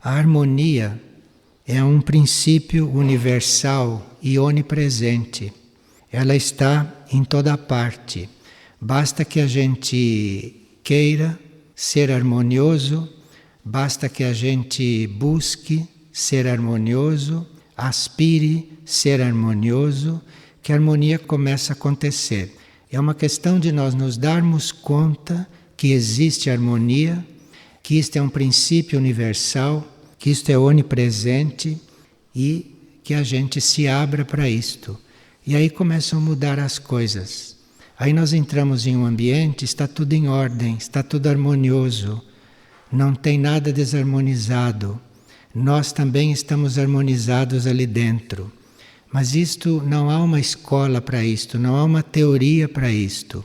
A harmonia é um princípio universal e onipresente. Ela está em toda parte. Basta que a gente queira ser harmonioso, basta que a gente busque ser harmonioso, aspire ser harmonioso, que a harmonia começa a acontecer. É uma questão de nós nos darmos conta que existe harmonia, que isto é um princípio universal, que isto é onipresente e que a gente se abra para isto. E aí começam a mudar as coisas. Aí nós entramos em um ambiente, está tudo em ordem, está tudo harmonioso, não tem nada desarmonizado. Nós também estamos harmonizados ali dentro. Mas isto, não há uma escola para isto, não há uma teoria para isto.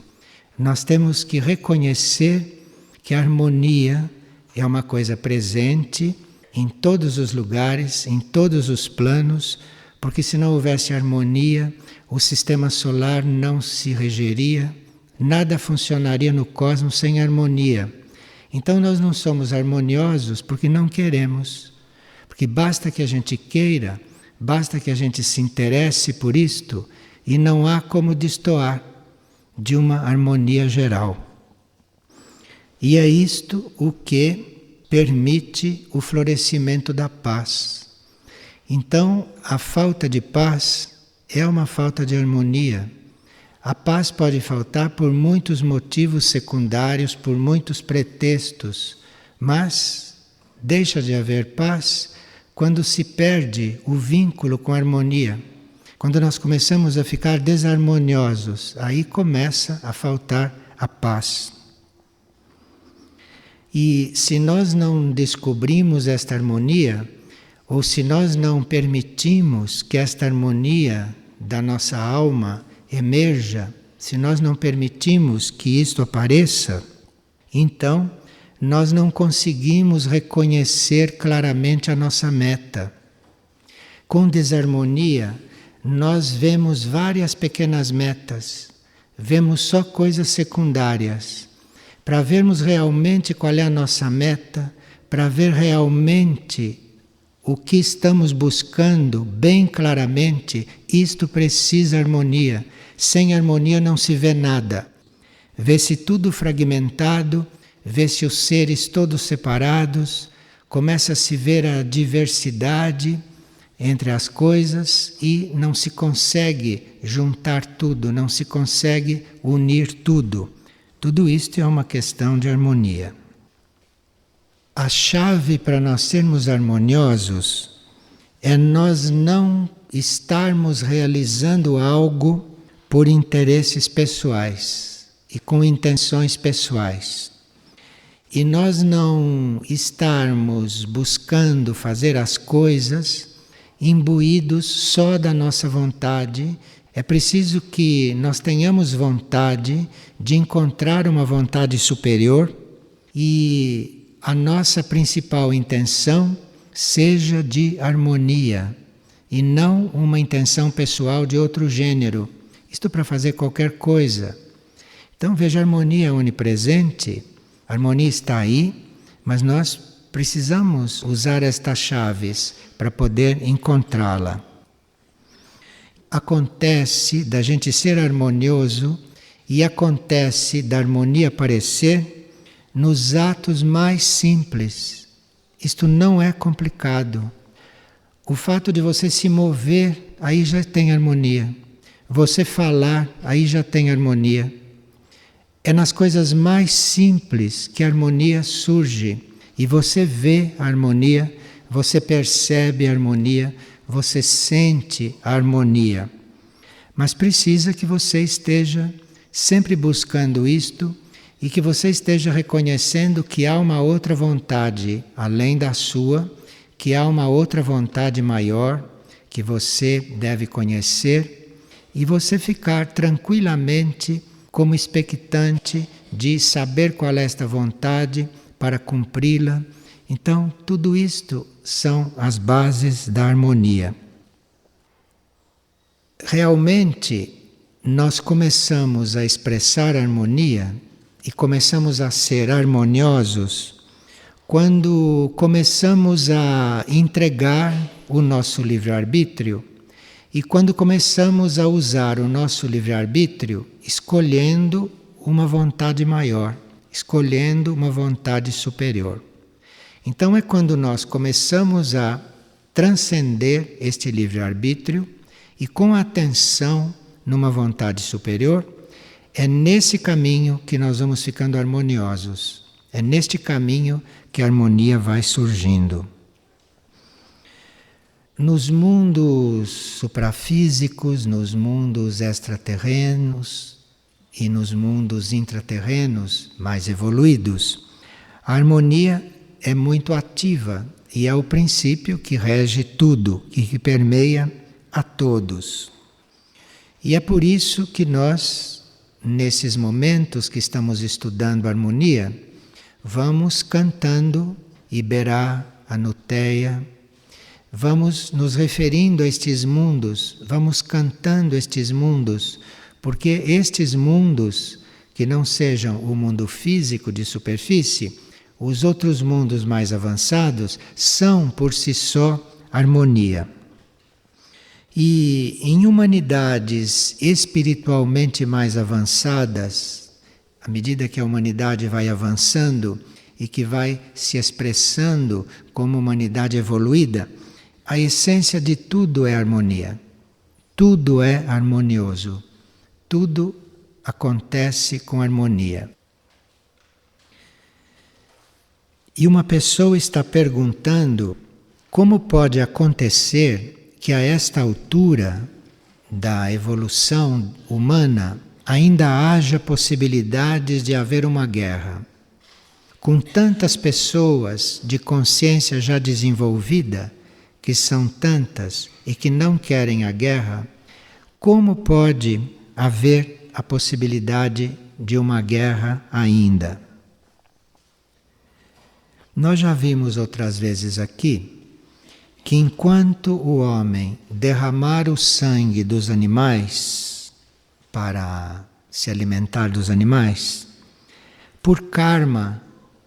Nós temos que reconhecer que a harmonia é uma coisa presente em todos os lugares, em todos os planos, porque se não houvesse harmonia, o sistema solar não se regeria, nada funcionaria no cosmos sem harmonia. Então nós não somos harmoniosos porque não queremos, porque basta que a gente queira, basta que a gente se interesse por isto e não há como destoar de uma harmonia geral. E é isto o que permite o florescimento da paz. Então, a falta de paz é uma falta de harmonia. A paz pode faltar por muitos motivos secundários, por muitos pretextos, mas deixa de haver paz quando se perde o vínculo com a harmonia. Quando nós começamos a ficar desarmoniosos, aí começa a faltar a paz. E se nós não descobrimos esta harmonia, ou se nós não permitimos que esta harmonia da nossa alma emerja, se nós não permitimos que isto apareça, então nós não conseguimos reconhecer claramente a nossa meta. Com desarmonia, nós vemos várias pequenas metas, vemos só coisas secundárias. Para vermos realmente qual é a nossa meta, para ver realmente o que estamos buscando bem claramente, isto precisa harmonia. Sem harmonia não se vê nada. Vê-se tudo fragmentado, vê-se os seres todos separados, começa a se ver a diversidade entre as coisas e não se consegue juntar tudo, não se consegue unir tudo. Tudo isto é uma questão de harmonia. A chave para nós sermos harmoniosos é nós não estarmos realizando algo por interesses pessoais e com intenções pessoais. E nós não estarmos buscando fazer as coisas imbuídos só da nossa vontade. É preciso que nós tenhamos vontade de encontrar uma vontade superior e a nossa principal intenção seja de harmonia e não uma intenção pessoal de outro gênero. Isto para fazer qualquer coisa. Então veja, a harmonia é onipresente, a harmonia está aí, mas nós precisamos usar estas chaves para poder encontrá-la. Acontece da gente ser harmonioso e acontece da harmonia aparecer nos atos mais simples. Isto não é complicado. O fato de você se mover, aí já tem harmonia. Você falar, aí já tem harmonia. É nas coisas mais simples que a harmonia surge. E você vê a harmonia, você percebe a harmonia, você sente a harmonia. Mas precisa que você esteja sempre buscando isto e que você esteja reconhecendo que há uma outra vontade além da sua, que há uma outra vontade maior que você deve conhecer e você ficar tranquilamente como expectante de saber qual é esta vontade para cumpri-la. Então, tudo isto são as bases da harmonia. Realmente, nós começamos a expressar harmonia e começamos a ser harmoniosos quando começamos a entregar o nosso livre-arbítrio e quando começamos a usar o nosso livre-arbítrio escolhendo uma vontade maior, escolhendo uma vontade superior. Então é quando nós começamos a transcender este livre-arbítrio e com atenção numa vontade superior, é nesse caminho que nós vamos ficando harmoniosos. É neste caminho que a harmonia vai surgindo. Nos mundos suprafísicos, nos mundos extraterrenos e nos mundos intraterrenos mais evoluídos, a harmonia é muito ativa e é o princípio que rege tudo e que permeia a todos. E é por isso que nós, nesses momentos que estamos estudando a harmonia, vamos cantando Iberá, Anuteia, vamos nos referindo a estes mundos, vamos cantando estes mundos, porque estes mundos, que não sejam o mundo físico de superfície, os outros mundos mais avançados, são por si só harmonia. E em humanidades espiritualmente mais avançadas, à medida que a humanidade vai avançando e que vai se expressando como humanidade evoluída, a essência de tudo é harmonia. Tudo é harmonioso. Tudo acontece com harmonia. E uma pessoa está perguntando como pode acontecer que a esta altura da evolução humana ainda haja possibilidades de haver uma guerra. Com tantas pessoas de consciência já desenvolvida, que são tantas e que não querem a guerra, como pode haver a possibilidade de uma guerra ainda? Nós já vimos outras vezes aqui que enquanto o homem derramar o sangue dos animais para se alimentar dos animais, por karma,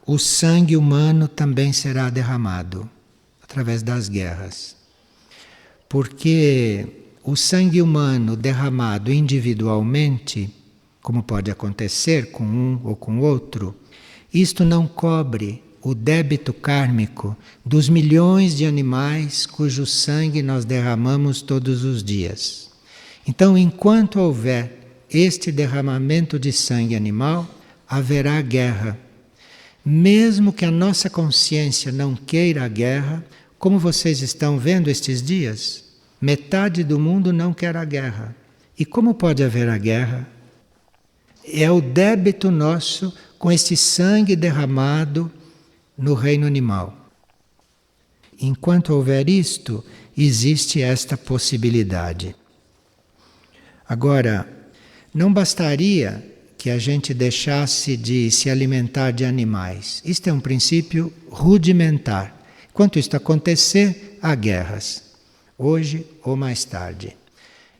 o sangue humano também será derramado através das guerras. Porque o sangue humano derramado individualmente, como pode acontecer com um ou com outro, isto não cobre o débito kármico dos milhões de animais cujo sangue nós derramamos todos os dias. Então, enquanto houver este derramamento de sangue animal, haverá guerra. Mesmo que a nossa consciência não queira a guerra, como vocês estão vendo estes dias, metade do mundo não quer a guerra. E como pode haver a guerra? É o débito nosso com este sangue derramado no reino animal. Enquanto houver isto, existe esta possibilidade. Agora, não bastaria que a gente deixasse de se alimentar de animais. Isto é um princípio rudimentar. Enquanto isto acontecer, há guerras, hoje ou mais tarde.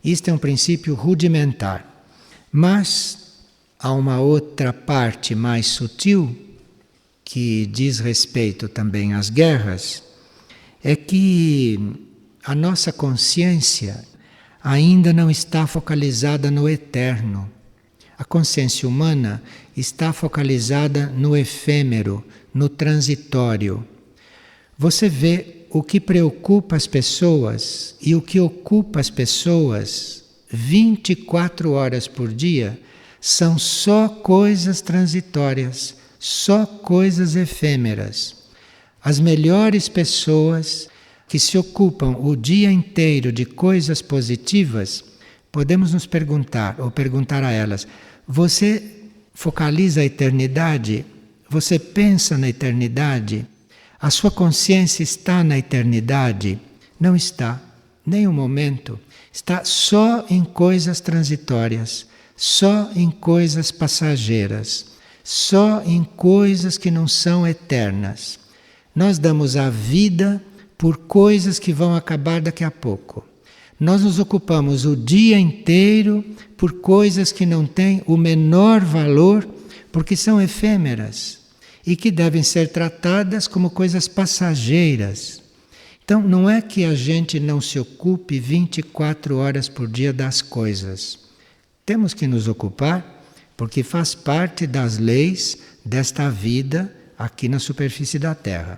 Isto é um princípio rudimentar. Mas há uma outra parte mais sutil que diz respeito também às guerras, é que a nossa consciência ainda não está focalizada no eterno. A consciência humana está focalizada no efêmero, no transitório. Você vê o que preocupa as pessoas e o que ocupa as pessoas 24 horas por dia são só coisas transitórias, só coisas efêmeras. As melhores pessoas que se ocupam o dia inteiro de coisas positivas, podemos nos perguntar, ou perguntar a elas, você focaliza a eternidade? Você pensa na eternidade? A sua consciência está na eternidade? Não está, nem um momento. Está só em coisas transitórias, só em coisas passageiras, só em coisas que não são eternas. Nós damos a vida por coisas que vão acabar daqui a pouco. Nós nos ocupamos o dia inteiro por coisas que não têm o menor valor, porque são efêmeras. e que devem ser tratadas como coisas passageiras. Então, não é que a gente não se ocupe 24 horas por dia das coisas. Temos que nos ocupar porque faz parte das leis desta vida aqui na superfície da Terra.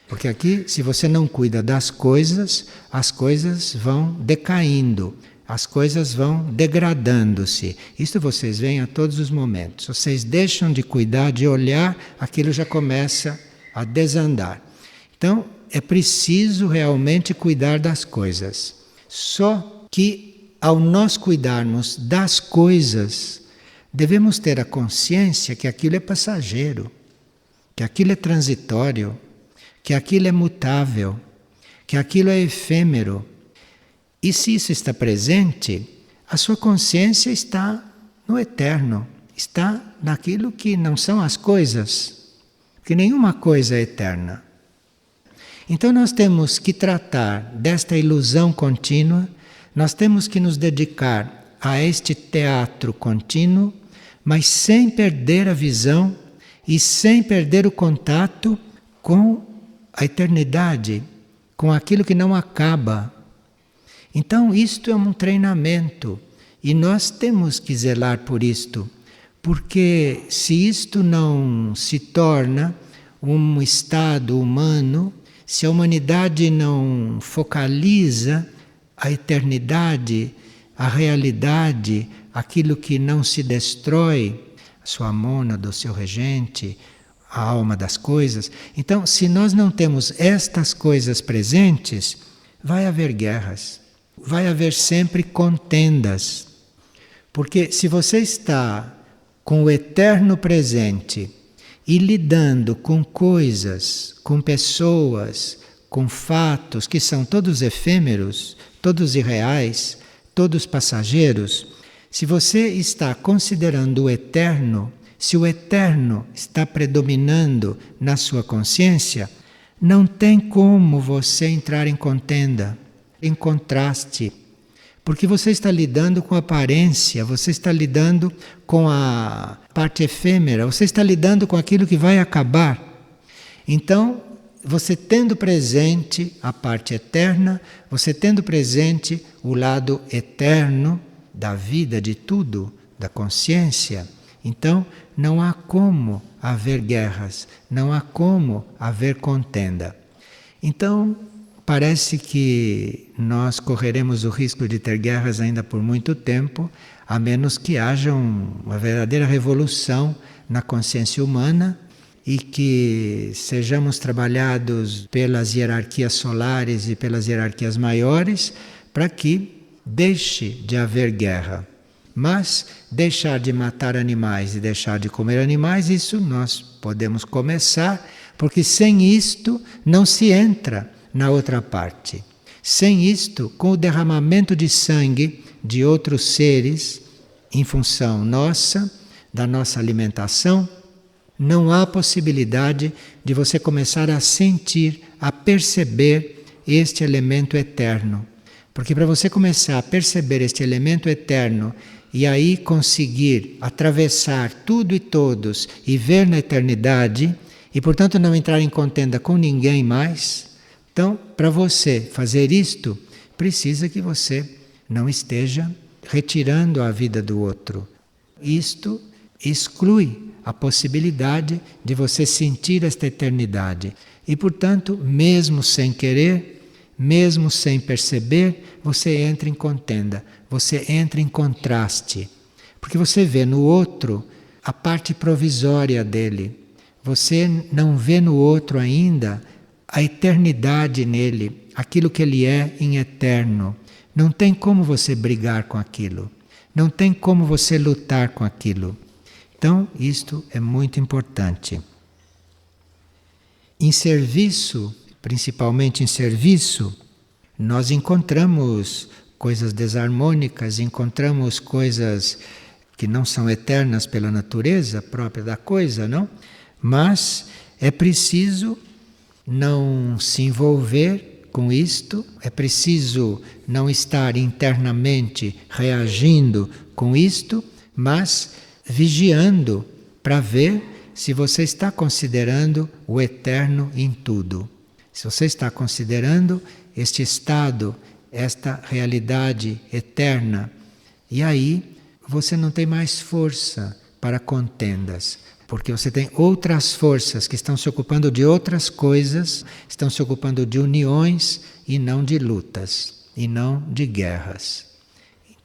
Porque aqui, se você não cuida das coisas, as coisas vão decaindo, as coisas vão degradando-se. Isso vocês veem a todos os momentos. Vocês deixam de cuidar, de olhar, aquilo já começa a desandar. Então, é preciso realmente cuidar das coisas. Só que, ao nós cuidarmos das coisas, devemos ter a consciência que aquilo é passageiro, que aquilo é transitório, que aquilo é mutável, que aquilo é efêmero. E se isso está presente, a sua consciência está no eterno, está naquilo que não são as coisas, porque nenhuma coisa é eterna. Então nós temos que tratar desta ilusão contínua, nós temos que nos dedicar a este teatro contínuo, mas sem perder a visão e sem perder o contato com a eternidade, com aquilo que não acaba. Então isto é um treinamento e nós temos que zelar por isto, porque se isto não se torna um estado humano, se a humanidade não focaliza a eternidade, a realidade, aquilo que não se destrói, a sua mônada, o seu regente, a alma das coisas. Então, se nós não temos estas coisas presentes, vai haver guerras, vai haver sempre contendas. Porque se você está com o eterno presente e lidando com coisas, com pessoas, com fatos que são todos efêmeros, todos irreais, todos passageiros, se você está considerando o eterno, se o eterno está predominando na sua consciência, não tem como você entrar em contenda, em contraste, porque você está lidando com a aparência, você está lidando com a parte efêmera, você está lidando com aquilo que vai acabar. Então, você tendo presente a parte eterna, você tendo presente o lado eterno da vida, de tudo, da consciência, então não há como haver guerras, não há como haver contenda. Então, parece que nós correremos o risco de ter guerras ainda por muito tempo, a menos que haja uma verdadeira revolução na consciência humana e que sejamos trabalhados pelas hierarquias solares e pelas hierarquias maiores para que deixe de haver guerra. Mas deixar de matar animais e deixar de comer animais, isso nós podemos começar, porque sem isto não se entra na outra parte. Sem isto, com o derramamento de sangue de outros seres, em função nossa, da nossa alimentação, não há possibilidade de você começar a sentir, a perceber este elemento eterno. Porque para você começar a perceber este elemento eterno e aí conseguir atravessar tudo e todos e ver na eternidade, e portanto não entrar em contenda com ninguém mais, então, para você fazer isto, precisa que você não esteja retirando a vida do outro. Isto exclui a possibilidade de você sentir esta eternidade. E, portanto, mesmo sem querer, mesmo sem perceber, você entra em contenda, você entra em contraste. Porque você vê no outro a parte provisória dele. Você não vê no outro ainda a eternidade nele, aquilo que ele é em eterno. Não tem como você brigar com aquilo. Não tem como você lutar com aquilo. Então, isto é muito importante. Em serviço, principalmente em serviço, nós encontramos coisas desarmônicas, encontramos coisas que não são eternas pela natureza própria da coisa, não? Mas é preciso não se envolver com isto, é preciso não estar internamente reagindo com isto, mas vigiando para ver se você está considerando o eterno em tudo. Se você está considerando este estado, esta realidade eterna, e aí você não tem mais força para contendas, porque você tem outras forças que estão se ocupando de outras coisas, estão se ocupando de uniões e não de lutas, e não de guerras.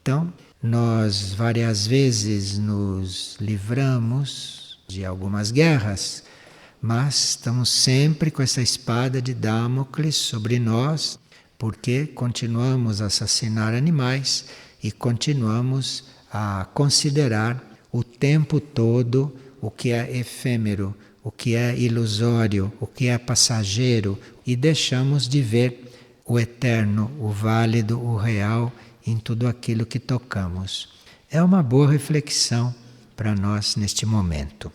Então, nós várias vezes nos livramos de algumas guerras, mas estamos sempre com essa espada de Damocles sobre nós, porque continuamos a assassinar animais e continuamos a considerar o tempo todo o que é efêmero, o que é ilusório, o que é passageiro, e deixamos de ver o eterno, o válido, o real em tudo aquilo que tocamos. É uma boa reflexão para nós neste momento.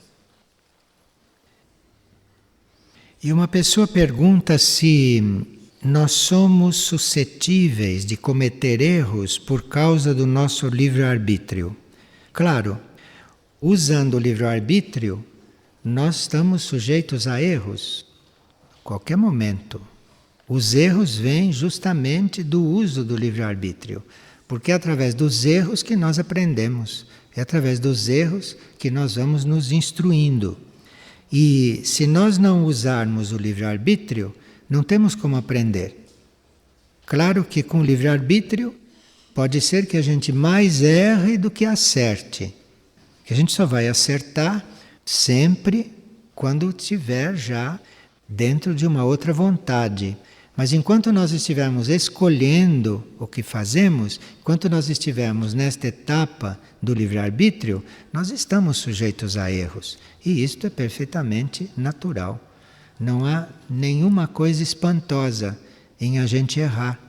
E uma pessoa pergunta se nós somos suscetíveis de cometer erros por causa do nosso livre-arbítrio. Claro, usando o livre-arbítrio, nós estamos sujeitos a erros a qualquer momento. Os erros vêm justamente do uso do livre-arbítrio, porque é através dos erros que nós aprendemos, é através dos erros que nós vamos nos instruindo. E se nós não usarmos o livre-arbítrio, não temos como aprender. Claro que com o livre-arbítrio pode ser que a gente mais erre do que acerte. Que a gente só vai acertar sempre quando estiver já dentro de uma outra vontade. Mas enquanto nós estivermos escolhendo o que fazemos, enquanto nós estivermos nesta etapa do livre-arbítrio, nós estamos sujeitos a erros. E isto é perfeitamente natural. Não há nenhuma coisa espantosa em a gente errar.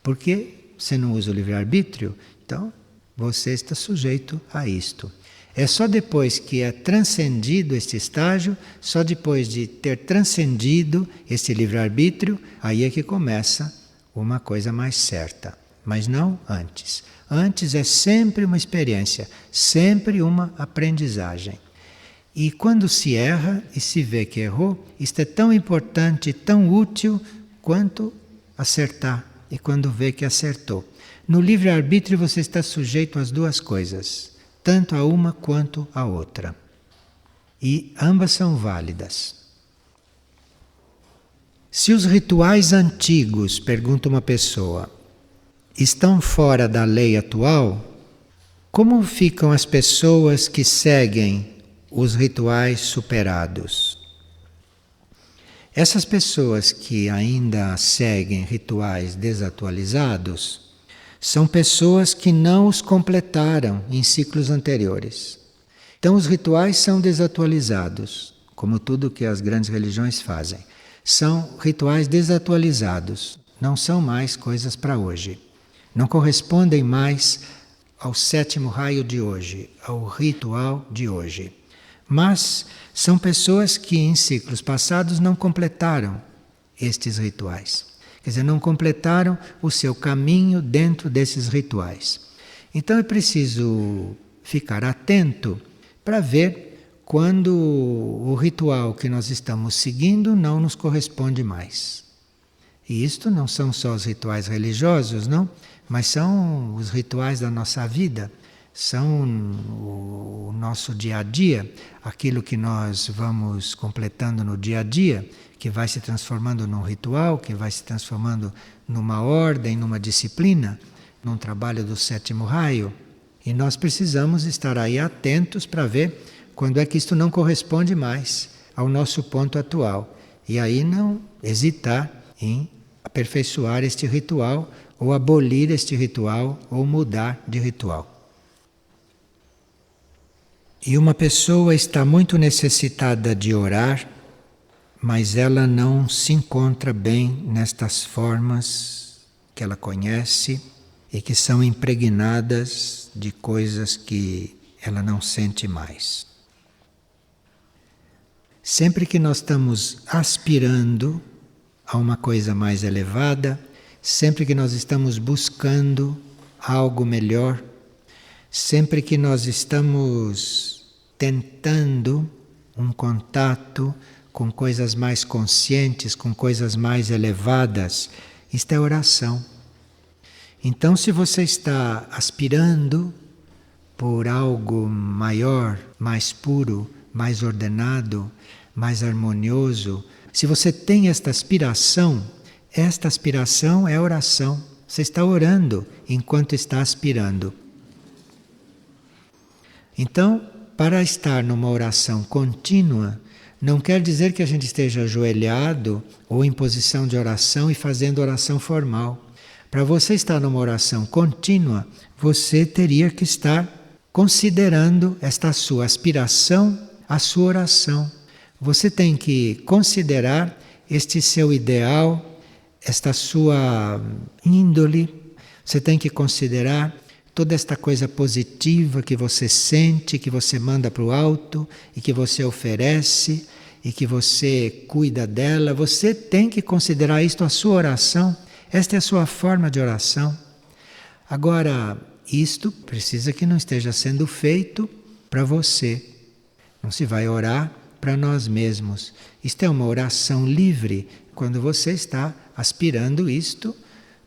Porque você não usa o livre-arbítrio, então você está sujeito a isto. É só depois que é transcendido este estágio, só depois de ter transcendido este livre-arbítrio, aí é que começa uma coisa mais certa. Mas não antes. Antes é sempre uma experiência, sempre uma aprendizagem. E quando se erra e se vê que errou, isto é tão importante, tão útil quanto acertar e quando vê que acertou. No livre-arbítrio você está sujeito às duas coisas, tanto a uma quanto a outra. E ambas são válidas. Se os rituais antigos, pergunta uma pessoa, estão fora da lei atual, como ficam as pessoas que seguem os rituais superados? Essas pessoas que ainda seguem rituais desatualizados são pessoas que não os completaram em ciclos anteriores. Então os rituais são desatualizados, como tudo que as grandes religiões fazem. São rituais desatualizados, não são mais coisas para hoje. Não correspondem mais ao sétimo raio de hoje, ao ritual de hoje. Mas são pessoas que em ciclos passados não completaram estes rituais. Quer dizer, não completaram o seu caminho dentro desses rituais. Então é preciso ficar atento para ver quando o ritual que nós estamos seguindo não nos corresponde mais. E isto não são só os rituais religiosos, não, mas são os rituais da nossa vida. São o nosso dia a dia, aquilo que nós vamos completando no dia a dia, que vai se transformando num ritual, que vai se transformando numa ordem, numa disciplina, num trabalho do sétimo raio. E nós precisamos estar aí atentos para ver quando é que isto não corresponde mais ao nosso ponto atual. E aí não hesitar em aperfeiçoar este ritual, ou abolir este ritual, ou mudar de ritual. E uma pessoa está muito necessitada de orar, mas ela não se encontra bem nestas formas que ela conhece e que são impregnadas de coisas que ela não sente mais. Sempre que nós estamos aspirando a uma coisa mais elevada, sempre que nós estamos buscando algo melhor, sempre que nós estamos tentando um contato com coisas mais conscientes, com coisas mais elevadas. Isto é oração. Então, se você está aspirando por algo maior, mais puro, mais ordenado, mais harmonioso, se você tem esta aspiração é oração. Você está orando enquanto está aspirando. Então, para estar numa oração contínua, não quer dizer que a gente esteja ajoelhado ou em posição de oração e fazendo oração formal. Para você estar numa oração contínua, você teria que estar considerando esta sua aspiração, a sua oração. Você tem que considerar este seu ideal, esta sua índole. Você tem que considerar toda esta coisa positiva que você sente, que você manda para o alto e que você oferece e que você cuida dela. Você tem que considerar isto a sua oração. Esta é a sua forma de oração. Agora, isto precisa que não esteja sendo feito para você. Não se vai orar para nós mesmos. Isto é uma oração livre quando você está aspirando isto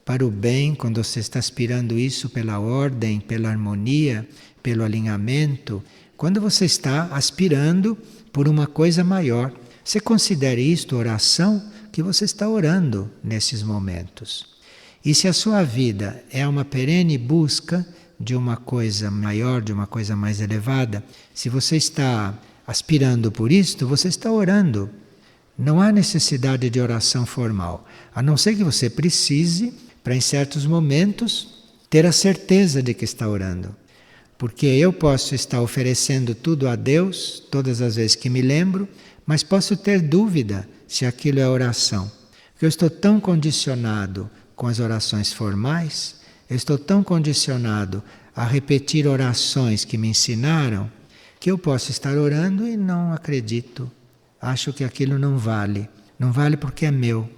para o bem, quando você está aspirando isso pela ordem, pela harmonia, pelo alinhamento, quando você está aspirando por uma coisa maior. Você considere isto oração que você está orando nesses momentos. E se a sua vida é uma perene busca de uma coisa maior, de uma coisa mais elevada, se você está aspirando por isto, você está orando. Não há necessidade de oração formal, a não ser que você precise, para em certos momentos, ter a certeza de que está orando. Porque eu posso estar oferecendo tudo a Deus, todas as vezes que me lembro, mas posso ter dúvida se aquilo é oração. Porque eu estou tão condicionado com as orações formais, eu estou tão condicionado a repetir orações que me ensinaram, que eu posso estar orando e não acredito. Acho que aquilo não vale. Não vale porque é meu.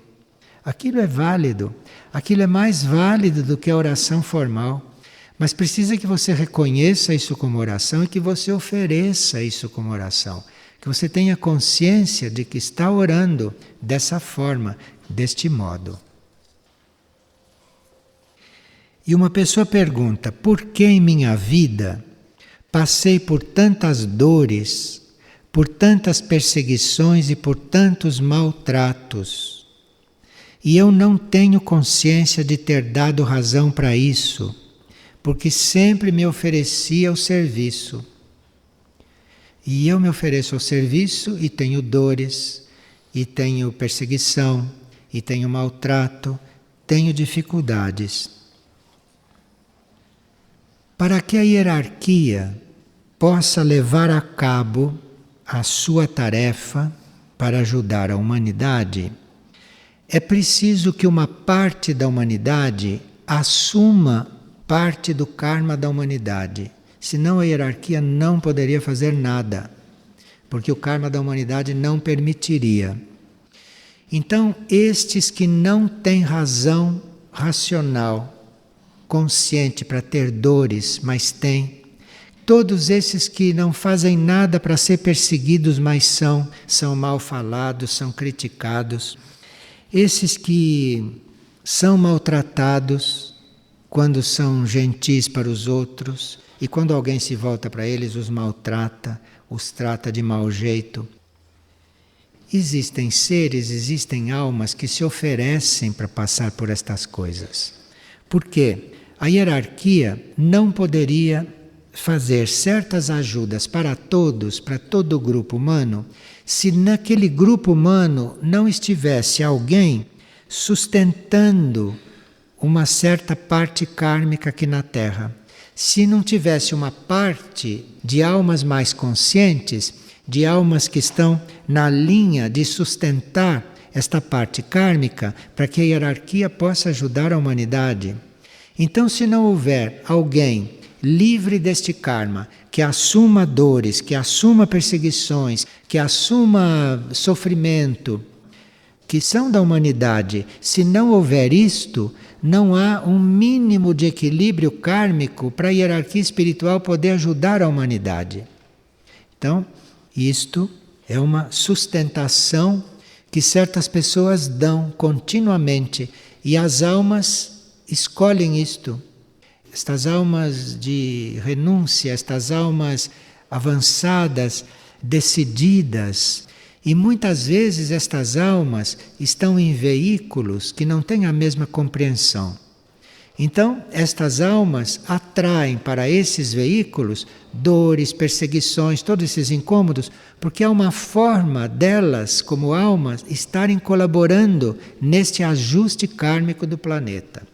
Aquilo é válido. Aquilo é mais válido do que a oração formal. Mas precisa que você reconheça isso como oração e que você ofereça isso como oração. Que você tenha consciência de que está orando dessa forma, deste modo. E uma pessoa pergunta: por que em minha vida passei por tantas dores, por tantas perseguições e por tantos maltratos? E eu não tenho consciência de ter dado razão para isso, porque sempre me oferecia ao serviço. E eu me ofereço ao serviço e tenho dores, e tenho perseguição, e tenho maltrato, tenho dificuldades. Para que a hierarquia possa levar a cabo a sua tarefa para ajudar a humanidade, é preciso que uma parte da humanidade assuma parte do karma da humanidade. Senão a hierarquia não poderia fazer nada, porque o karma da humanidade não permitiria. Então, estes que não têm razão racional, consciente para ter dores, mas têm, todos esses que não fazem nada para ser perseguidos, mas são mal falados, são criticados, esses que são maltratados quando são gentis para os outros e quando alguém se volta para eles os maltrata, os trata de mau jeito. Existem seres, existem almas que se oferecem para passar por estas coisas. Por quê? A hierarquia não poderia fazer certas ajudas para todos, para todo o grupo humano, se naquele grupo humano não estivesse alguém sustentando uma certa parte kármica aqui na Terra. Se não tivesse uma parte de almas mais conscientes, de almas que estão na linha de sustentar esta parte kármica para que a hierarquia possa ajudar a humanidade. Então, se não houver alguém livre deste karma, que assuma dores, que assuma perseguições, que assuma sofrimento, que são da humanidade, se não houver isto, não há um mínimo de equilíbrio kármico para a hierarquia espiritual poder ajudar a humanidade. Então, isto É uma sustentação que certas pessoas dão continuamente. E as almas escolhem isto. Estas almas de renúncia, estas almas avançadas, decididas. E muitas vezes estas almas estão em veículos que não têm a mesma compreensão. Então, estas almas atraem para esses veículos dores, perseguições, todos esses incômodos, porque é uma forma delas, como almas, estarem colaborando neste ajuste kármico do planeta.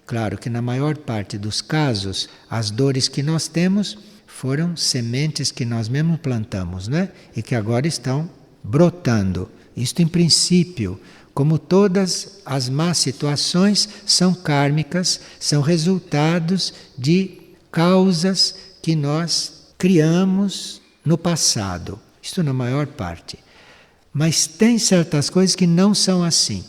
Claro que na maior parte dos casos, as dores que nós temos foram sementes que nós mesmos plantamos, né? E que agora estão brotando. Isto em princípio. Como todas as más situações são kármicas, são resultados de causas que nós criamos no passado. Isto na maior parte. Mas tem certas coisas que não são assim.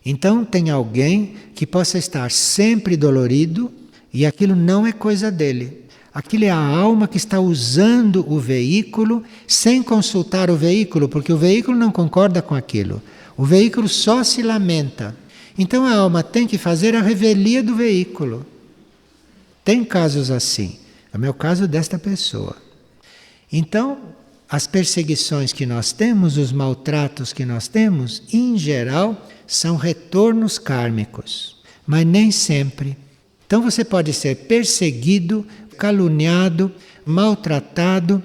Então tem alguém que possa estar sempre dolorido e aquilo não é coisa dele. Aquilo é a alma que está usando o veículo sem consultar o veículo, porque o veículo não concorda com aquilo. O veículo só se lamenta. Então a alma tem que fazer a revelia do veículo. Tem casos assim. É o meu caso desta pessoa. Então, as perseguições que nós temos, os maltratos que nós temos, em geral, são retornos kármicos. Mas nem sempre. Então você pode ser perseguido, caluniado, maltratado,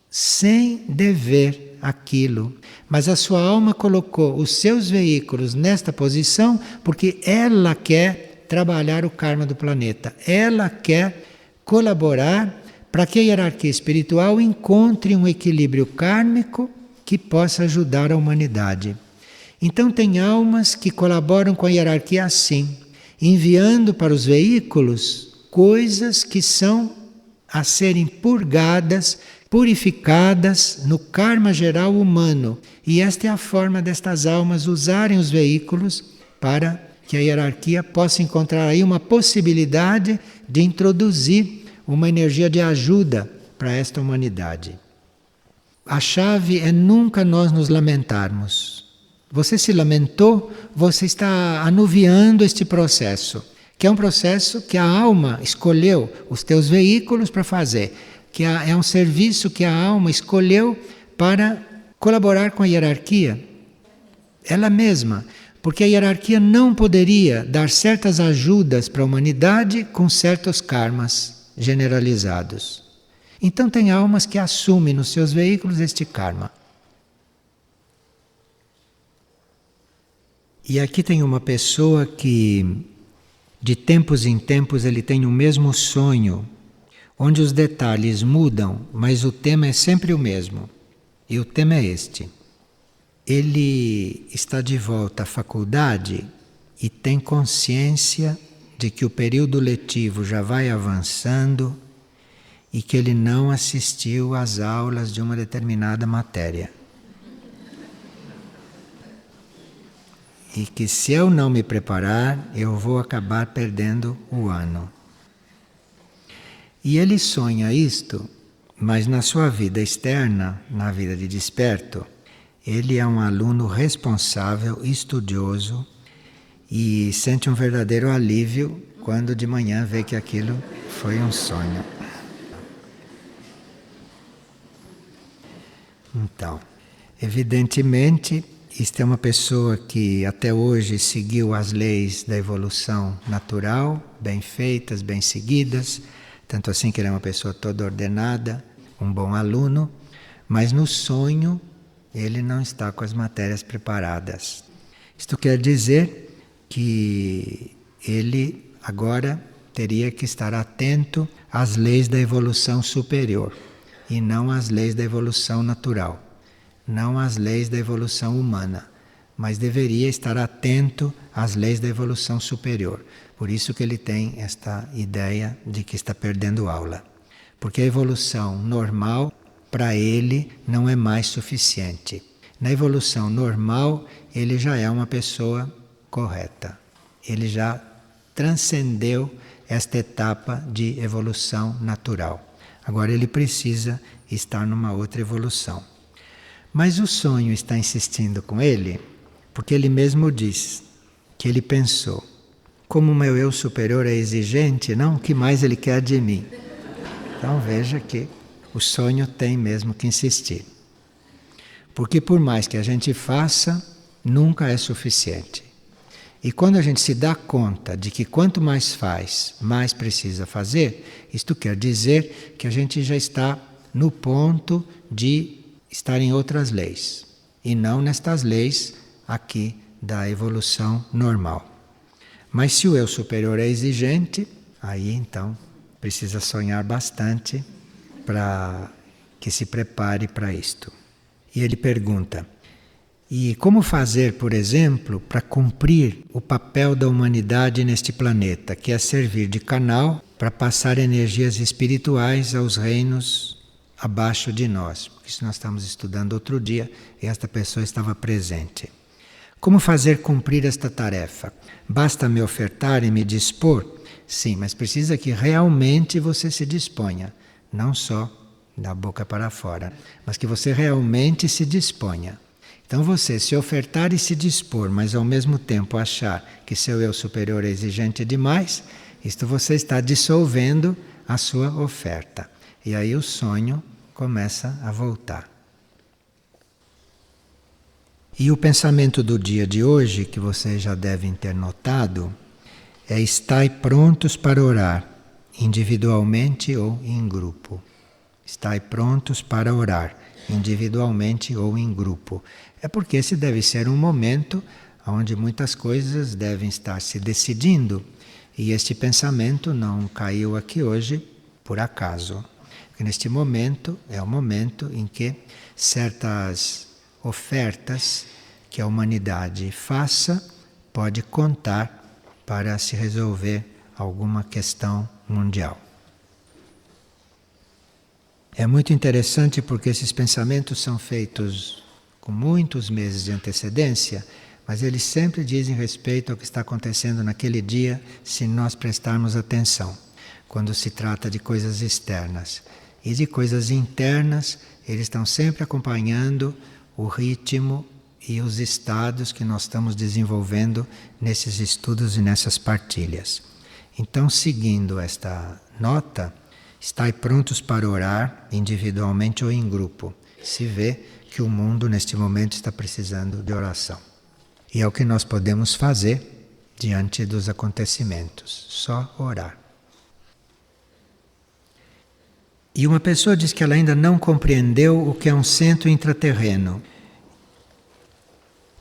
sem dever aquilo. Mas a sua alma colocou os seus veículos nesta posição porque ela quer trabalhar o karma do planeta. Ela quer colaborar para que a hierarquia espiritual encontre um equilíbrio kármico que possa ajudar a humanidade. Então tem almas que colaboram com a hierarquia assim, enviando para os veículos coisas que são a serem purgadas, purificadas no karma geral humano. E esta é a forma destas almas usarem os veículos para que a hierarquia possa encontrar aí uma possibilidade de introduzir uma energia de ajuda para esta humanidade. A chave é nunca nós nos lamentarmos. Você se lamentou, você está anuviando este processo, que é um processo que a alma escolheu os teus veículos para fazer, que é um serviço que a alma escolheu para colaborar com a hierarquia, ela mesma, porque a hierarquia não poderia dar certas ajudas para a humanidade com certos karmas generalizados. Então tem almas que assumem nos seus veículos este karma. E aqui tem uma pessoa que, de tempos em tempos, ele tem o mesmo sonho, onde os detalhes mudam, mas o tema é sempre o mesmo. E o tema é este. Ele está de volta à faculdade e tem consciência de que o período letivo já vai avançando e que ele não assistiu às aulas de uma determinada matéria. E que se eu não me preparar, eu vou acabar perdendo o ano. E ele sonha isto, mas na sua vida externa, na vida de desperto, ele é um aluno responsável, estudioso e sente um verdadeiro alívio quando de manhã vê que aquilo foi um sonho. Então, evidentemente, isto é uma pessoa que até hoje seguiu as leis da evolução natural, bem feitas, bem seguidas, tanto assim que ele é uma pessoa toda ordenada, um bom aluno, mas no sonho ele não está com as matérias preparadas. Isto quer dizer que ele agora teria que estar atento às leis da evolução superior e não às leis da evolução natural. Não às leis da evolução humana, mas deveria estar atento às leis da evolução superior. Por isso que ele tem esta ideia de que está perdendo aula. Porque a evolução normal, para ele, não é mais suficiente. Na evolução normal, ele já é uma pessoa correta. Ele já transcendeu esta etapa de evolução natural. Agora ele precisa estar numa outra evolução. Mas o sonho está insistindo com ele, porque ele mesmo diz que ele pensou: como o meu eu superior é exigente, não, o que mais ele quer de mim? Então veja que o sonho tem mesmo que insistir. Porque por mais que a gente faça, nunca é suficiente. E quando a gente se dá conta de que quanto mais faz, mais precisa fazer, isto quer dizer que a gente já está no ponto de estar em outras leis, e não nestas leis aqui da evolução normal. Mas se o eu superior é exigente, aí então precisa sonhar bastante para que se prepare para isto. E ele pergunta: e como fazer, por exemplo, para cumprir o papel da humanidade neste planeta, que é servir de canal para passar energias espirituais aos reinos abaixo de nós? Isso nós estamos estudando outro dia e esta pessoa estava presente. Como fazer cumprir esta tarefa? Basta me ofertar e me dispor? Sim, mas precisa que realmente você se disponha, não só da boca para fora, mas que você realmente se disponha. Então você se ofertar e se dispor, mas ao mesmo tempo achar que seu eu superior é exigente demais, isto você está dissolvendo a sua oferta. E aí o sonho começa a voltar. E o pensamento do dia de hoje, que vocês já devem ter notado, é: estai prontos para orar, individualmente ou em grupo. Estai prontos para orar, individualmente ou em grupo. É porque esse deve ser um momento onde muitas coisas devem estar se decidindo. E este pensamento não caiu aqui hoje por acaso. Porque neste momento é o momento em que certas ofertas que a humanidade faça pode contar para se resolver alguma questão mundial. É muito interessante porque esses pensamentos são feitos com muitos meses de antecedência, mas eles sempre dizem respeito ao que está acontecendo naquele dia, se nós prestarmos atenção, quando se trata de coisas externas. E de coisas internas, eles estão sempre acompanhando o ritmo e os estados que nós estamos desenvolvendo nesses estudos e nessas partilhas. Então, seguindo esta nota, estai prontos para orar, individualmente ou em grupo. Se vê que o mundo neste momento está precisando de oração. E é o que nós podemos fazer diante dos acontecimentos, só orar. E uma pessoa diz que ela ainda não compreendeu o que é um centro intraterreno.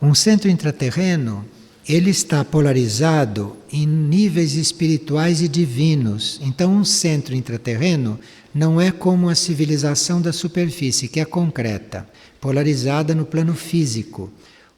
Um centro intraterreno, ele está polarizado em níveis espirituais e divinos. Então, um centro intraterreno não é como a civilização da superfície, que é concreta, polarizada no plano físico.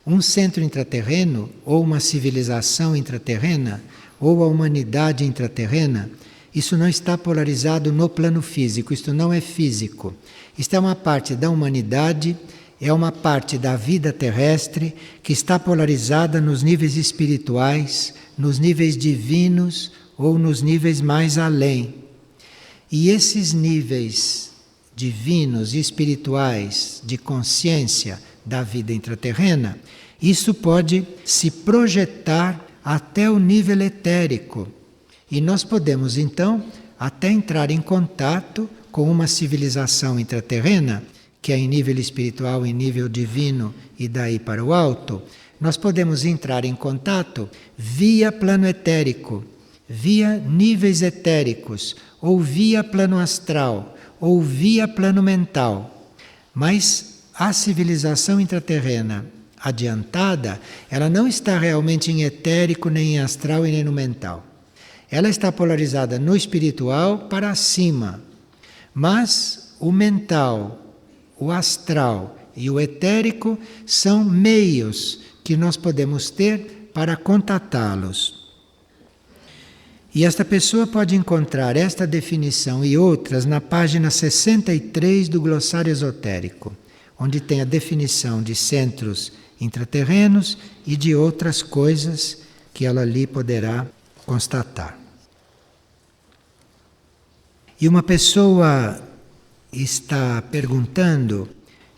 Um centro intraterreno, ou uma civilização intraterrena, ou a humanidade intraterrena, isso não está polarizado no plano físico, isto não é físico. Isto é uma parte da humanidade, é uma parte da vida terrestre que está polarizada nos níveis espirituais, nos níveis divinos ou nos níveis mais além. E esses níveis divinos e espirituais de consciência da vida intraterrena, isso pode se projetar até o nível etérico. E nós podemos então até entrar em contato com uma civilização intraterrena, que é em nível espiritual, em nível divino e daí para o alto. Nós podemos entrar em contato via plano etérico, via níveis etéricos, ou via plano astral, ou via plano mental. Mas a civilização intraterrena adiantada, ela não está realmente em etérico, nem em astral e nem no mental. Ela está polarizada no espiritual para cima, mas o mental, o astral e o etérico são meios que nós podemos ter para contatá-los. E esta pessoa pode encontrar esta definição e outras na página 63 do Glossário Esotérico, onde tem a definição de centros intraterrenos e de outras coisas que ela ali poderá constatar. E uma pessoa está perguntando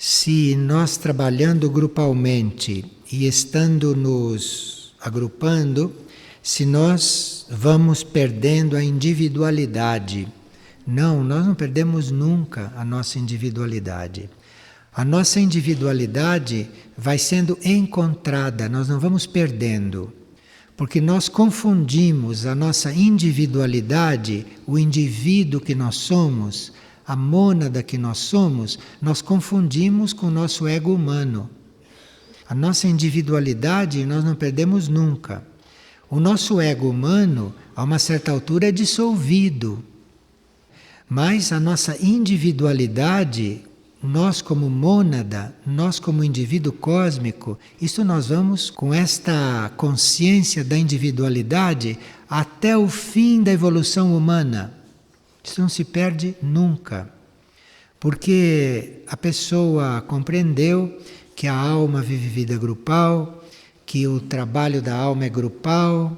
se nós trabalhando grupalmente e estando nos agrupando, se nós vamos perdendo a individualidade. Não, nós não perdemos nunca a nossa individualidade. A nossa individualidade vai sendo encontrada, nós não vamos perdendo. Porque nós confundimos a nossa individualidade, o indivíduo que nós somos, a mônada que nós somos, nós confundimos com o nosso ego humano. A nossa individualidade nós não perdemos nunca. O nosso ego humano, a uma certa altura, é dissolvido. Mas a nossa individualidade, nós como mônada, nós como indivíduo cósmico, isso nós vamos com esta consciência da individualidade até o fim da evolução humana. Isso não se perde nunca. Porque a pessoa compreendeu que a alma vive vida grupal, que o trabalho da alma é grupal,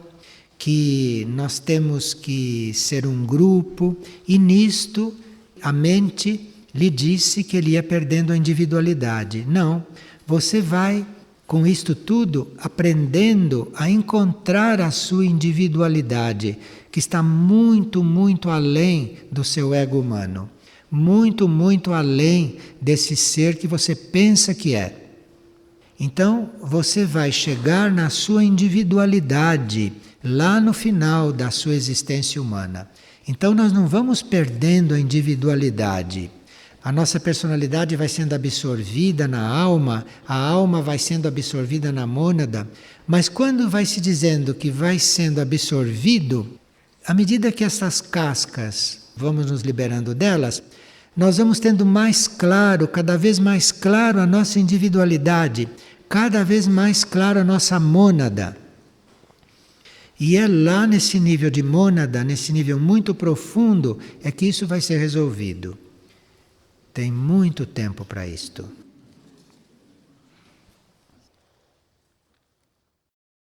que nós temos que ser um grupo, e nisto a mente lhe disse que ele ia perdendo a individualidade. Não, você vai com isto tudo aprendendo a encontrar a sua individualidade, que está muito, muito além do seu ego humano. Muito, muito além desse ser que você pensa que é. Então, você vai chegar na sua individualidade, lá no final da sua existência humana. Então, nós não vamos perdendo a individualidade. A nossa personalidade vai sendo absorvida na alma, a alma vai sendo absorvida na mônada, mas quando vai se dizendo que vai sendo absorvido, à medida que essas cascas vamos nos liberando delas, nós vamos tendo mais claro, cada vez mais claro a nossa individualidade, cada vez mais claro a nossa mônada. E é lá nesse nível de mônada, nesse nível muito profundo, é que isso vai ser resolvido. Tem muito tempo para isto.